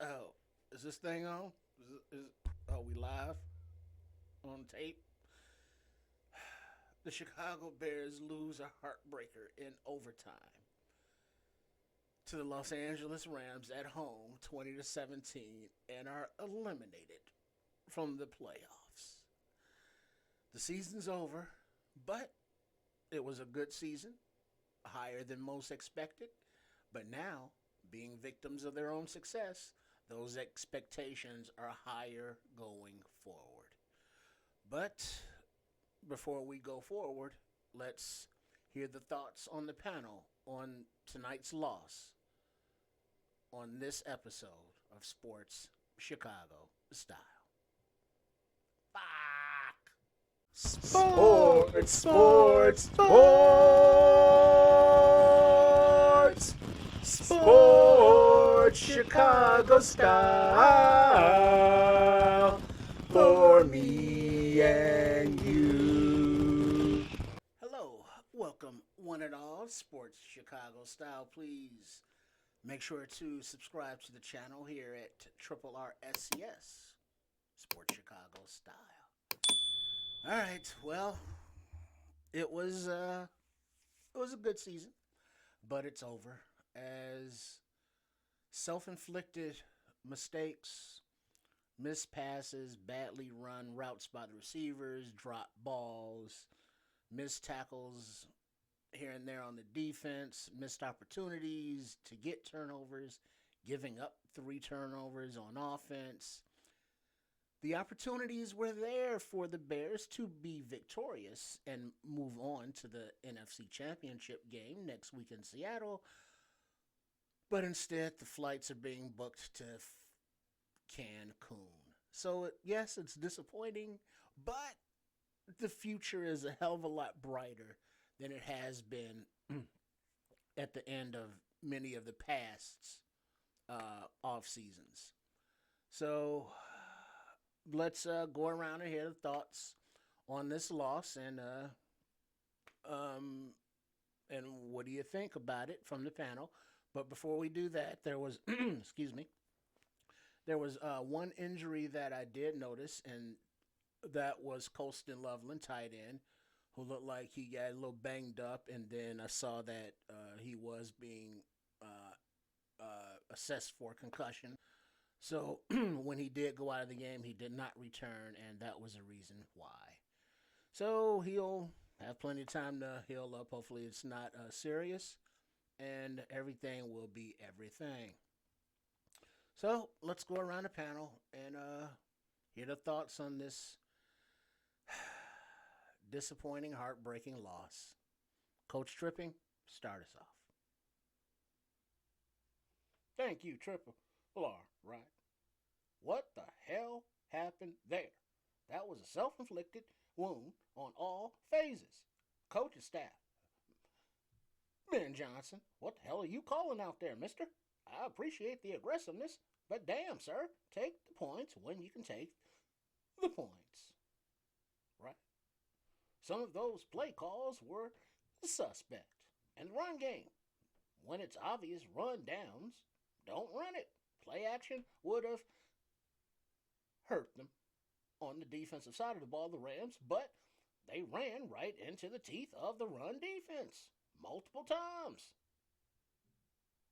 Oh, is this thing on? Are we live on tape? The Chicago Bears lose a heartbreaker in overtime to the Los Angeles Rams at home, 20-17, and are eliminated from the playoffs. The season's over, but it was a good season, higher than most expected. But now, being victims of their own success, those expectations are higher going forward. But before we go forward, let's hear the thoughts on the panel on tonight's loss on this episode of Sports Chicago Style. Fuck! Sports, sports, sports, sports, Chicago style for me and you. Hello, welcome one and all, Sports Chicago Style. Please make sure to subscribe to the channel here at Triple RSCS, Sports Chicago Style. All right, well, it was uh, it was a good season, but it's over as self-inflicted mistakes, missed passes, badly run routes by the receivers, dropped balls, missed tackles here and there on the defense, missed opportunities to get turnovers, giving up 3 turnovers on offense. The opportunities were there for the Bears to be victorious and move on to the NFC Championship game next week in Seattle, but instead the flights are being booked to Cancun. So, yes, it's disappointing, but the future is a hell of a lot brighter than it has been at the end of many of the past off seasons. So let's go around and hear the thoughts on this loss um, and what do you think about it from the panel. But before we do that, there was excuse me, there was one injury that I did notice, and that was Colston Loveland, tight end, who looked like he got a little banged up, and then I saw that he was being assessed for concussion. So when he did go out of the game, he did not return, and that was the reason why. So he'll have plenty of time to heal up. Hopefully, it's not serious, and everything will be everything. So let's go around the panel and hear the thoughts on this disappointing, heartbreaking loss. Coach Tripping, start us off. Thank you, Triple R, right? What the hell happened there? That was a self inflicted wound on all phases. Coach and staff. Ben Johnson, what the hell are you calling out there, mister? I appreciate the aggressiveness, but damn, sir, take the points when you can take the points. Right? Some of those play calls were suspect. And the run game, when it's obvious run downs, don't run it. Play action would have hurt them on the defensive side of the ball, the Rams, but they ran right into the teeth of the run defense multiple times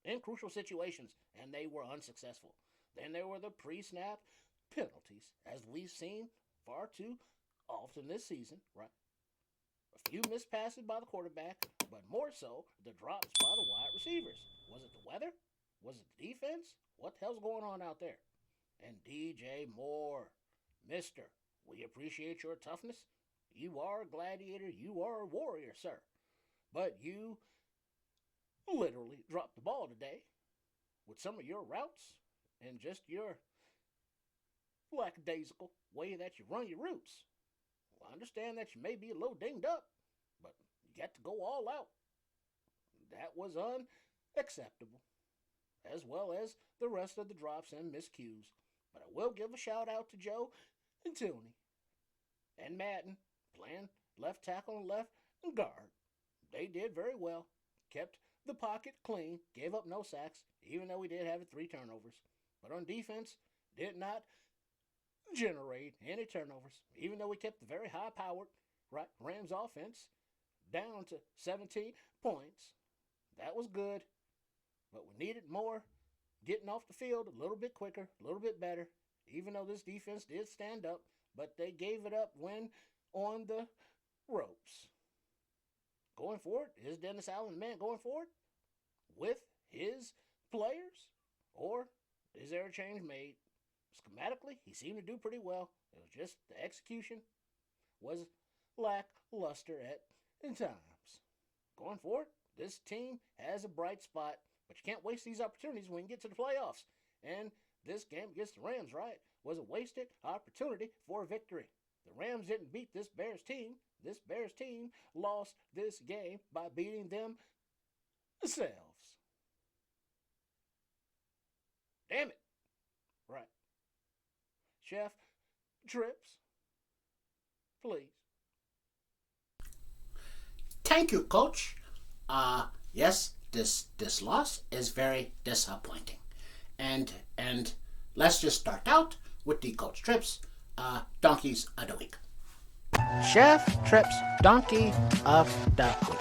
in crucial situations, and they were unsuccessful. Then there were the pre snap penalties, as we've seen far too often this season, right? A few missed passes by the quarterback, but more so the drops by the wide receivers. Was it the weather? Was it the defense? What the hell's going on out there? And DJ Moore, Mister, we appreciate your toughness. You are a gladiator. You are a warrior, sir. But you literally dropped the ball today with some of your routes and just your lackadaisical way that you run your routes. Well, I understand that you may be a little dinged up, but you got to go all out. That was unacceptable, as well as the rest of the drops and miscues. But I will give a shout out to Joe and Tooney and Madden playing left tackle and left guard. They did very well, kept the pocket clean, gave up no sacks, even though we did have 3 turnovers. But on defense, did not generate any turnovers, even though we kept the very high-powered Rams offense down to 17 points. That was good, but we needed more getting off the field a little bit quicker, a little bit better, even though this defense did stand up, but they gave it up when on the ropes. Going forward, is Dennis Allen the man going forward with his players, or is there a change made? Schematically, he seemed to do pretty well. It was just the execution was lackluster at times. Going forward, this team has a bright spot, but you can't waste these opportunities when you get to the playoffs. And this game against the Rams, was a wasted opportunity for a victory. The Rams didn't beat this Bears team. This Bears team lost this game by beating themselves. Damn it. Right. Chef Trips, please. Thank you, Coach. Yes, this loss is very disappointing. And let's just start out with the Coach Trips Donkeys of the Week. Chef Trips Donkey of the Week.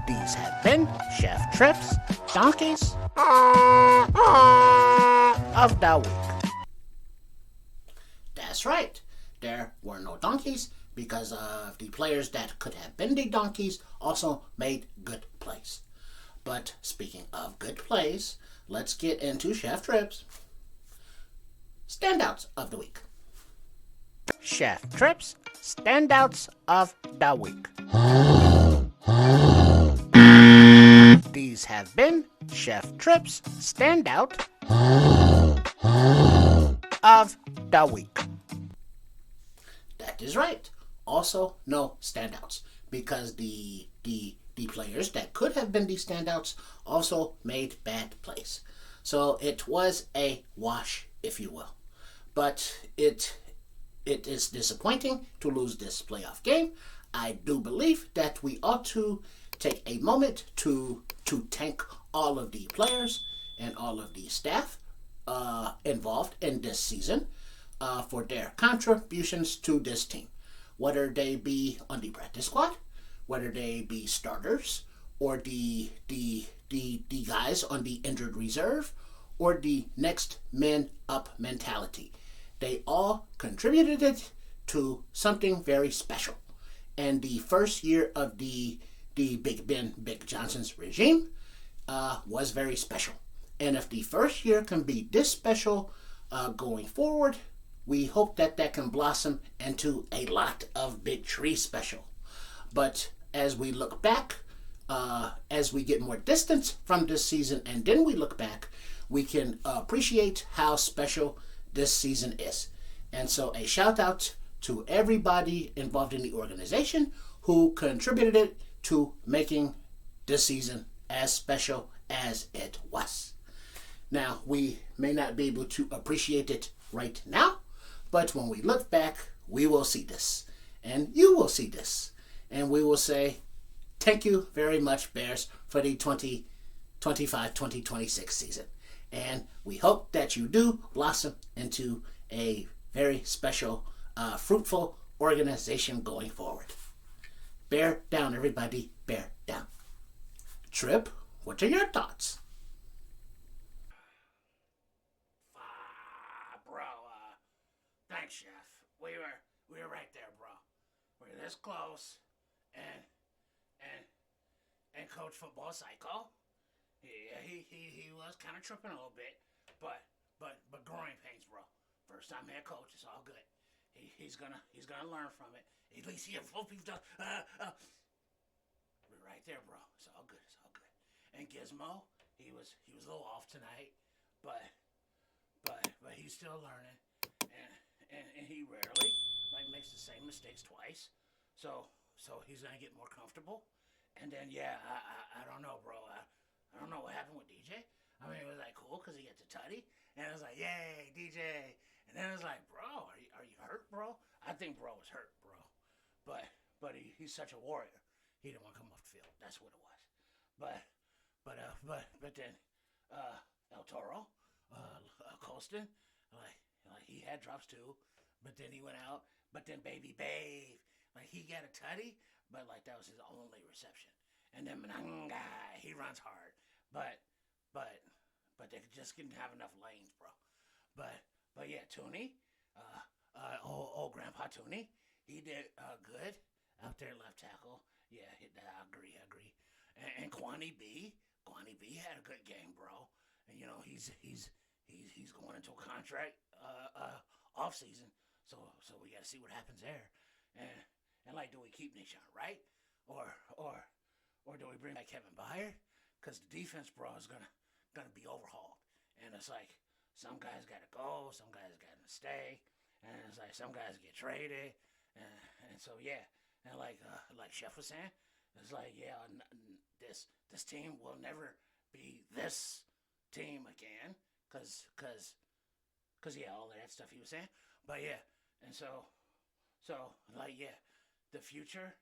These have been Chef Trips Donkeys of the Week. That's right. There were no donkeys because of the players that could have been the donkeys also made good plays. But speaking of good plays, let's get into Chef Trips Standouts of the Week. Chef Trips Standouts of the Week. These have been Chef Trips Standout of the Week. That is right. Also, no standouts because the players that could have been the standouts also made bad plays. So it was a wash, if you will. But it is disappointing to lose this playoff game. I do believe that we ought to take a moment to thank all of the players and all of the staff involved in this season for their contributions to this team, whether they be on the practice squad, whether they be starters, or the guys on the injured reserve, or the next man up mentality. They all contributed it to something very special. And the first year of the Big Ben Big Johnson's regime was very special. And if the first year can be this special going forward, we hope that can blossom into a lot of Big Tree special. But as we look back, as we get more distance from this season, and then we look back, we can appreciate how special this season is. And so a shout out to everybody involved in the organization who contributed to making this season as special as it was. Now, we may not be able to appreciate it right now, but when we look back, we will see this. And you will see this. And we will say, thank you very much, Bears, for the 2025-2026 season. And we hope that you do blossom into a very special, fruitful organization going forward. Bear down, everybody. Bear down. Trip, what are your thoughts? Bro, thanks, Chef. We were right there, bro. We were this close, and Coach Football Psycho, he was kind of tripping a little bit, but growing pains, bro. First time head coach, it's all good. He's gonna learn from it. At least he we're right there, bro. It's all good. It's all good. And Gizmo, he was a little off tonight, but he's still learning, and he rarely makes the same mistakes twice. So he's gonna get more comfortable. And then I don't know, bro. I don't know what happened with DJ. I mean, it was cool because he gets a tutty, and it was yay, DJ. And then it was bro, are you hurt, bro? I think bro was hurt, bro. But he's such a warrior. He didn't want to come off the field. That's what it was. But then El Toro, Colston, like he had drops too, but then he went out. But then Baby Babe, like he got a tutty, but like that was his only reception. And then Mananga, he runs hard, but they just didn't have enough lanes, bro. But yeah, Tooney, old Grandpa Tooney, he did good out there left tackle. Yeah, I agree. And Kwani B had a good game, bro. And you know he's going into a contract off season, so we got to see what happens there. And like, do we keep Nishan, right? Or do we bring back Kevin Byard? Because the defense, bro, is gonna be overhauled. And it's like some guys gotta go, some guys gotta stay, and it's like some guys get traded, and so yeah, and like Chef was saying, it's like yeah, this team will never be this team again, cause yeah, all of that stuff he was saying, but yeah, and so like yeah, the future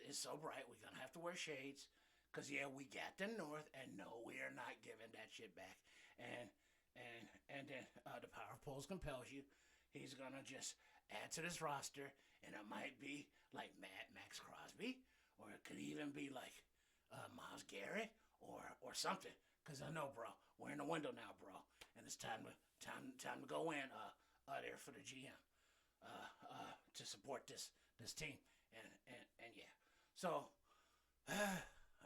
is so bright. We're gonna have to wear shades. Cause yeah, we got the North, and no, we are not giving that shit back. And then the power of polls compels you. He's gonna just add to this roster, and it might be like Max Crosby, or it could even be like Myles Garrett, or something. Cause I know, bro, we're in the window now, bro, and it's time to go in there for the GM to support this team, and yeah, so.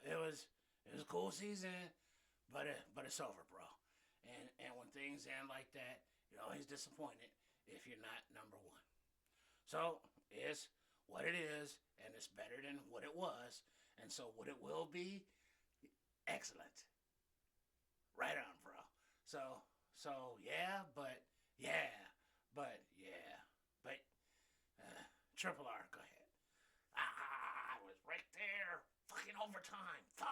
It was a cool season, but it's over, bro. And when things end like that, you're always disappointed if you're not number one. So it's what it is, and it's better than what it was, and so what it will be, excellent. Right on, bro. So Triple R, go ahead. I was right there. Fucking overtime. Fuck.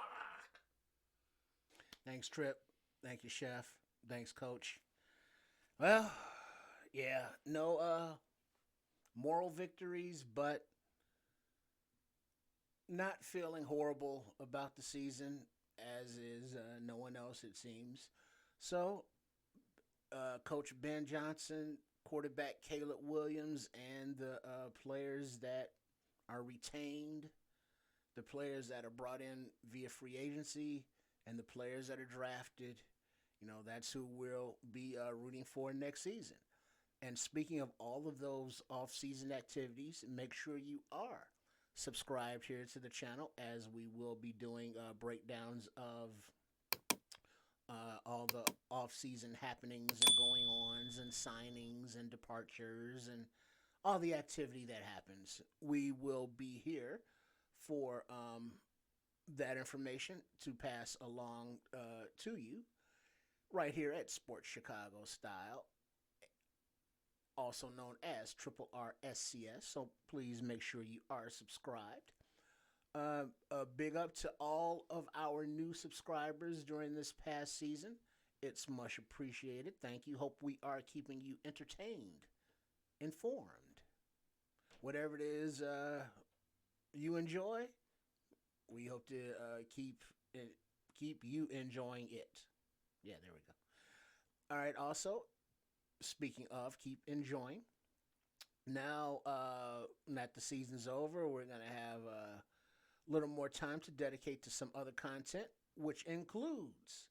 Thanks, Trip. Thank you, Chef. Thanks, Coach. Well, yeah, no moral victories, but not feeling horrible about the season, as is no one else, it seems. So, Coach Ben Johnson, quarterback Caleb Williams, and the players that are retained, the players that are brought in via free agency, and the players that are drafted, you know, that's who we'll be rooting for next season. And speaking of all of those off-season activities, make sure you are subscribed here to the channel, as we will be doing breakdowns of all the off-season happenings and going-ons and signings and departures and all the activity that happens. We will be here for that information to pass along to you right here at Sports Chicago Style, also known as Triple R SCS. So please make sure you are subscribed. A big up to all of our new subscribers during this past season. It's much appreciated. Thank you. Hope we are keeping you entertained, informed. Whatever it is you enjoy, we hope to keep you enjoying it. Yeah, there we go. All right. Also, speaking of keep enjoying, now that the season's over, we're gonna have a little more time to dedicate to some other content, which includes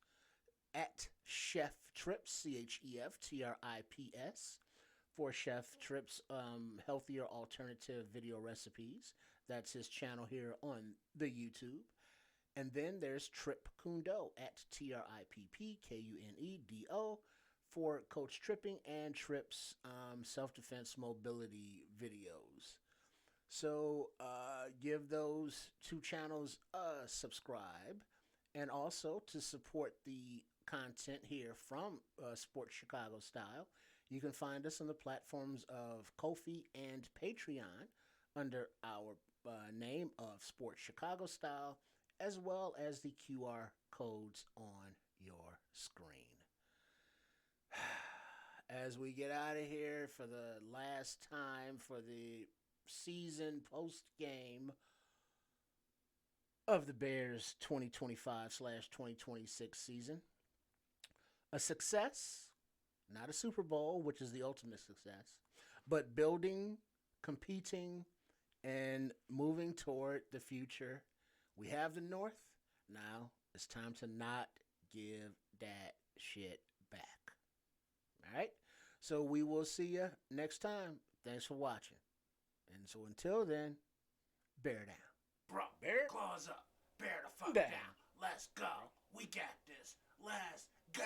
at Chef Trips, ChefTrips, for Chef Trips healthier alternative video recipes. That's his channel here on the YouTube. And then there's Trip Kundo at TrippKunedo for Coach Tripping and Trips self-defense mobility videos. So give those two channels a subscribe. And also to support the content here from Sports Chicago Style, you can find us on the platforms of Ko-fi and Patreon under our name of Sports Chicago Style, as well as the QR codes on your screen. As we get out of here for the last time for the season post game, of the Bears 2025/2026 season. A success, not a Super Bowl, which is the ultimate success, but building, competing, and moving toward the future. We have the North. Now it's time to not give that shit back. All right? So we will see you next time. Thanks for watching. And so until then, bear down. Bro, Bear claws up. Bear the fuck down. down. Let's go. We got this. Let's go.